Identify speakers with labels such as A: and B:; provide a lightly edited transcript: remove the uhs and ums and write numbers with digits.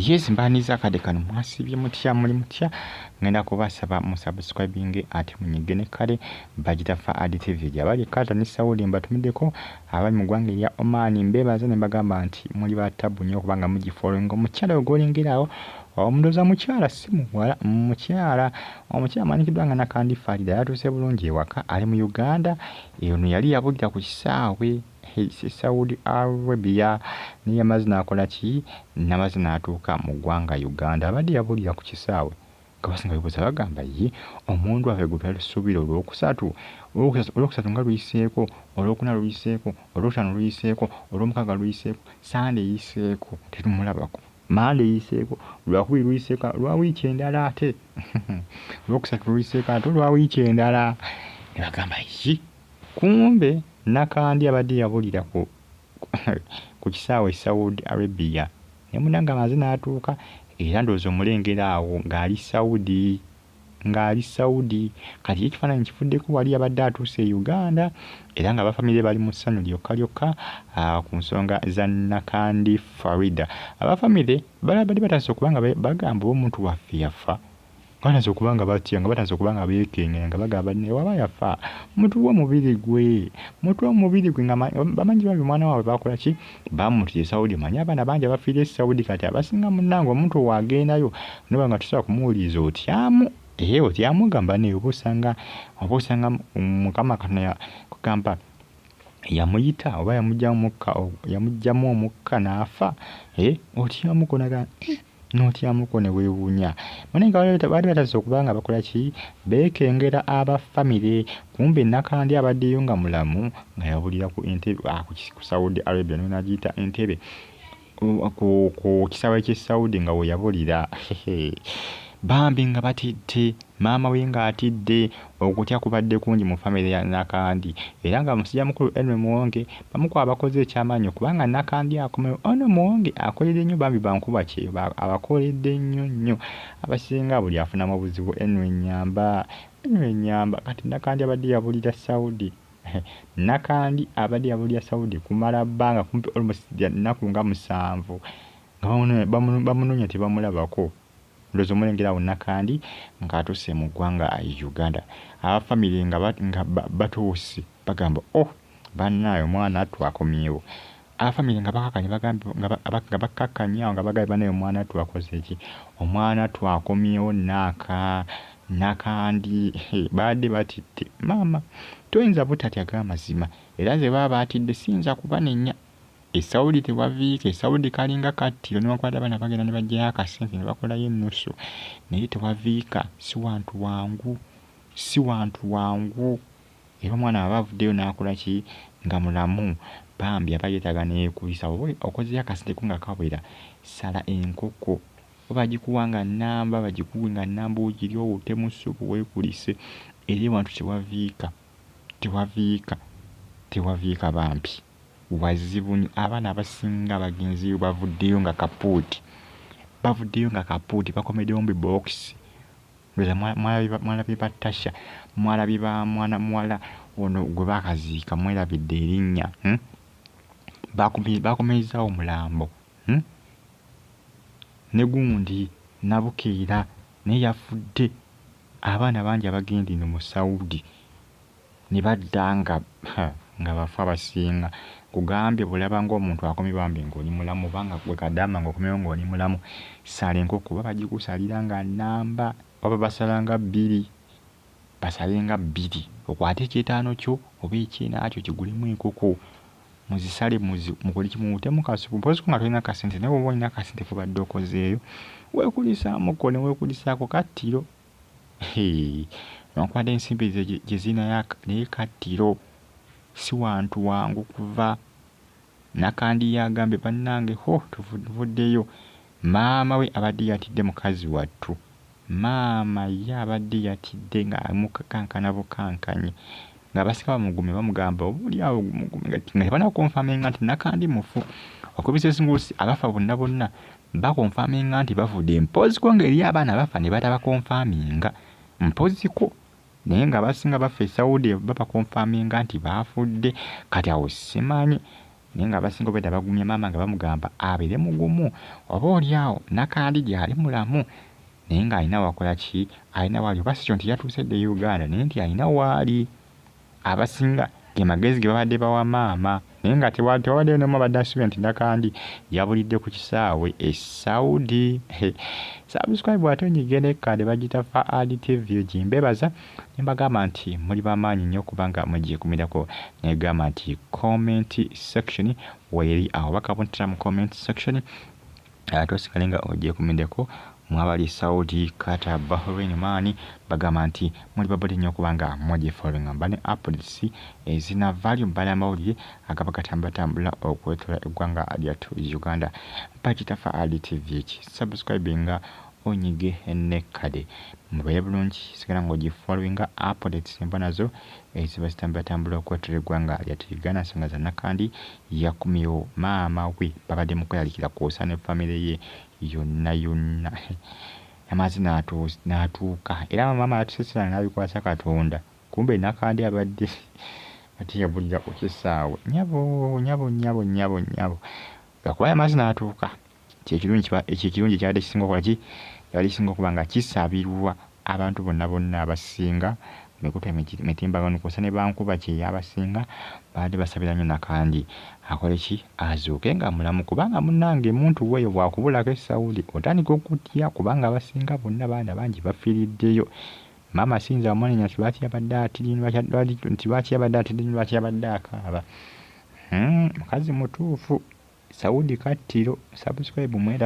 A: Yes, mbaniza kade kano mwasibye mutya muli mutya ngenda kubasaba musubscribing ate munyigene kale Bagita Faad TV abali kata ni Saudi mbatumiddeko abali mu ggwanga lya Oman mbebaza ne bagamba nti muli batabu nnyo kubanga mugifollowing omukyala ogolengerawo omundoza mukyala simu wala mukyala omukyala manikiddwa nga Nakandi Farida yatuse bulungi ewaka ali mu Uganda eno yali yabulira ku kisaawe Saudi Arabia niye mazina akola ki namazina atuuka mu ggwanga Uganda abadde yabulira ku kisaawe kabasinga bibuuza bagamba ye omundu ave gwe yalusubira olwokusatu nga luyiseeko olwokuna luyiseeko olwokutaano luyiseeko olwomukaaga luyiseeko sande yiseeko tetumulabako mande yiseeko lwakubiri luyiseeko lwa wiiki endala ate olwokusatu luyiseeko ate lwa wiiki endala ne bagamba ye kumbe Nakandi abadde yabulira ku kisaawe Saudi Arabia ne munanga amazina atuuka era ndowooza omulengera awo ng'ali Saudi kati ekifaananyi kifuddeko wali abadde atuuse e Uganda era nga abafamire bali mu ssanyu lyokka ku nsonga za Nakandi Farida abafamire balabadde batandise okuba nga bagamba omuntu waffe yafa batandise okuba nga batya nga batandise okuba nga beekengera nga bagamba ne waba yafa mutuwe omubiri gwe nga bamanyi babi omwana waabwe bakola ki bamutye Saudi manyi abaana bangi abafiire Saudi kati abasinga munnange omuntu waagendayo noba nga tusobola kumuwuliriza otyamu otyamu gamba naye oba osanga Mukama Katonda kugamba yamuyita oba yamugjamu omukka n'afa otyamu konaga n'otyamuko ne weewuunya munenga baali batandise okuba nga bakola ki beekengera abafamire kumbe Nakandi abaddeyo nga mulamu nga yabulira ku Entebbe ku Saudi Arabia nagiyita Entebbe ku kisaawe ky'e Saudi nga we yabulira bambi nga batidde maama we ng'atidde okutya kubadde kungi mu famire ya Nakandi era nga musajja mukulu Henry Muwonge bamuku abakoze ekyamaanyi okubanga Nakandi akomewo ono Muwonge akoledde nnyo bambi bankuba kyeba abakoledde nnyo abasinga buli afunamu obuzibu Henry Nyamba kati Nakandi abadde yabulira Saudi Nakandi abadde yabulira Saudi kumala bbanga kumpi almost nnaku nga 7 nga bamunoonya tebamulabako ndozo mulengera Nakandi ng'atuuse mu ggwanga Uganda abafamire nga batuuse bagamba bannaye omwana twakomyewo abafamire nga bakakanya nga bakakanya nga bagamba naye omwana twakoze eki omwana twakomyewo Nakandi badde batidde maama toyinza butatya g'amazima era ze baba batidde siyinza kubanenya Saudi tewaviika Saudi kalinga kattiro newakwata abaana bagenda ne bajjayo akasente ne bakolayo ennusu naye tewaviika si wantu wangu era omwana aba avuddeyo n'akola ki nga mulamu bambi aba yeetaaga neyeekulisa oba okozeyo akasente ko nga kawera sala enkoko oba bagikuwa nga nnamba bagikuwe nga nnamba ogiri owutemu ssupu weekulise era ewantu tewaviika bambi wazibu nnyo abaana abasinga abagenzi bavuddeyo nga kapuuti bakomeddeyo mu bibokisi mwalabye ba Tasha mwalabye ba muwala ono gwe baakaziika mwerabidde erinnya bakomezzaawo omulambo ne gundi Nabukeera naye yafudde abaana bangi abagenda ino mu Saudi ne badda nga bafa abasinga kugambye bulaba ng'omuntu akomye bambi ng'oli mulamu obanga gwe kaddaama ng'okomyewo ng'oli mulamu sala enkoko oba bagikusalira nga nnamba oba basalenga 2 okwate ekyetaano kyo oba ekyenakyo kigulemu enkoko muzisale mukole kimuwutemu kasupu mpoziko nga tolina kasente naye oba olina kasente kubadde okozeeyo weekulisaamuko ne weekulisaako kattiro nokwadde ensimbi gye zirina naye kattiro si wantu wangu kuva Nakandi yagambye bannange tuvuddeyo maama we abadde yatidde mukazi wattu maama ye abadde yatidde nga amukankana bukankanye nga basika bamugumye bamugamba obuli awo nga tebanakonfaminga nti Nakandi mufu okubisesingusi abafa bonna bakonfaminga nti bavudde mpoziko ng'eri abaana bafa ne batabakonfaminga mpoziko naye nga abasinga baffe Saudi babakonfaminga nti baafudde kati awo simanyi naye ng'abasinga obwedda bagumya maama nga bamugamba abeere mugumu oba oliawo Nakandi gy'ali mulamu naye ng'alina wakola ki alina waali oba si kyo nti yatuuse dde Uganda naye nti alina waali abasinga ge magezi ge babadde bawa maama naye nga tewabaddeyo n'omu abadde asuubira nti Nakandi yabulidde ku kisaawe e Saudi. Subscribe ate onyige n'ekkande bagita Faadi TV gimbebaza ne mbagamba nti muli bamaanyi nnyo kubanga mugyekumirako negamba nti comment section weeri awo bakabuntira mu comment section tosigale nga ogyekumiddeko mwabali Saudi, Qatar, Bahrain, Oman bagamba nti muli babuli nnyo kubanga mugyefollowinga mbane updates ezina value mbale amawulire agaba gatambulatambula okwetola eggwanga lyattu Uganda. Bagita Faadi TV subscribinga onyige nekkade mubeere bulungi sigala ng'ogyefollowinga updates emba nazo eziba zitambulatambula okwetola eggwanga lyattu Uganda. Nsonga za Nakandi yakumyewo maama we babadde mu kweralikira kwosa ne famire ye yonna amazzi n'atuuka era maama yatusesera n'abikwasa Katonda kumbe Nakandi abadde ate yabulira ku kisaawe nyabo gakuba amazzi n'atuuka ekirungi kyabadde kisinga okukola ki yabadde kisinga okuba nga kisabirwa abantu bonna abasinga mikutu emitimbagano kusa ne bankuba kye yabasinga baadde basabira nnyo Nakandi akole ki azuuke nga mulamu kubanga munnange muntu weeyo bwakubulako e Saudi otandika okutya kubanga abasinga bonna baana bangi bafiiriddeyo. Maama sinza wamunenya nti lwaki yabadde atidde lwaki yabadde akaaba. Mukazi mutuufu Saudi kattiro. Subscribe mwera